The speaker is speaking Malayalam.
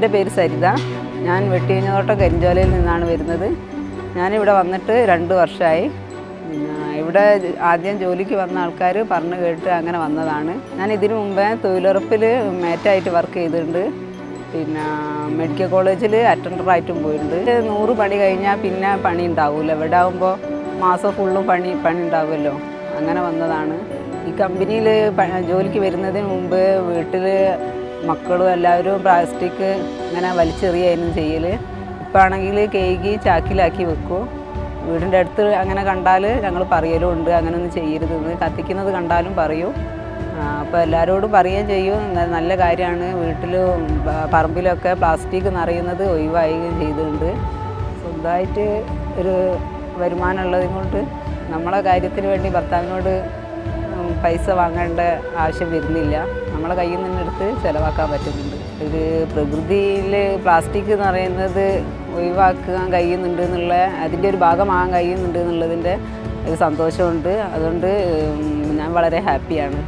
എൻ്റെ പേര് സരിത. ഞാൻ വെട്ടിയഞ്ഞോട്ടം കരിഞ്ചോലയിൽ നിന്നാണ് വരുന്നത്. ഞാനിവിടെ വന്നിട്ട് 2 വർഷമായി. ഇവിടെ ആദ്യം ജോലിക്ക് വന്ന ആൾക്കാർ പറഞ്ഞു കേട്ട് അങ്ങനെ വന്നതാണ്. ഞാൻ ഇതിനു മുമ്പേ തൊഴിലുറപ്പിൽ മേറ്റായിട്ട് വർക്ക് ചെയ്തിട്ടുണ്ട്. പിന്നെ മെഡിക്കൽ കോളേജിൽ അറ്റൻഡറായിട്ടും പോയിട്ടുണ്ട്. 100 പണി കഴിഞ്ഞാൽ പിന്നെ പണി ഉണ്ടാവില്ല. ഇവിടെ ആകുമ്പോൾ മാസം ഫുള്ളും പണി ഉണ്ടാവുമല്ലോ. അങ്ങനെ വന്നതാണ്. ഈ കമ്പനിയിൽ ജോലിക്ക് വരുന്നതിന് മുമ്പ് വീട്ടിൽ മക്കളും എല്ലാവരും പ്ലാസ്റ്റിക് ഇങ്ങനെ വലിച്ചെറിയായിരുന്നു ചെയ്യൽ. ഇപ്പം ആണെങ്കിൽ കേക്ക് ചാക്കിലാക്കി വെക്കും. വീടിൻ്റെ അടുത്ത് അങ്ങനെ കണ്ടാൽ ഞങ്ങൾ പറയലും ഉണ്ട്, അങ്ങനെ ഒന്നും ചെയ്യരുതെന്ന്. കത്തിക്കുന്നത് കണ്ടാലും പറയും. അപ്പോൾ എല്ലാവരോടും പറയുകയും ചെയ്യും, നല്ല കാര്യമാണ്. വീട്ടിലും പറമ്പിലൊക്കെ പ്ലാസ്റ്റിക് നിറയുന്നത് ഒഴിവാക്കുകയും ചെയ്തിട്ടുണ്ട്. സ്വന്തമായിട്ട് ഒരു വരുമാനം ഉള്ളത് കൊണ്ട് നമ്മളെ കാര്യത്തിന് വേണ്ടി ഭർത്താവിനോട് പൈസ വാങ്ങേണ്ട ആവശ്യം വരുന്നില്ല. നമ്മളെ കയ്യിൽ നിന്നെടുത്ത് ചിലവാക്കാൻ പറ്റുന്നുണ്ട്. ഒരു പ്രകൃതിയിൽ പ്ലാസ്റ്റിക് എന്ന് പറയുന്നത് ഒഴിവാക്കാൻ കഴിയുന്നുണ്ട് എന്നുള്ള, അതിൻ്റെ ഒരു ഭാഗമാകാൻ കഴിയുന്നുണ്ട് എന്നുള്ളതിൻ്റെ ഒരു സന്തോഷമുണ്ട്. അതുകൊണ്ട് ഞാൻ വളരെ ഹാപ്പിയാണ്.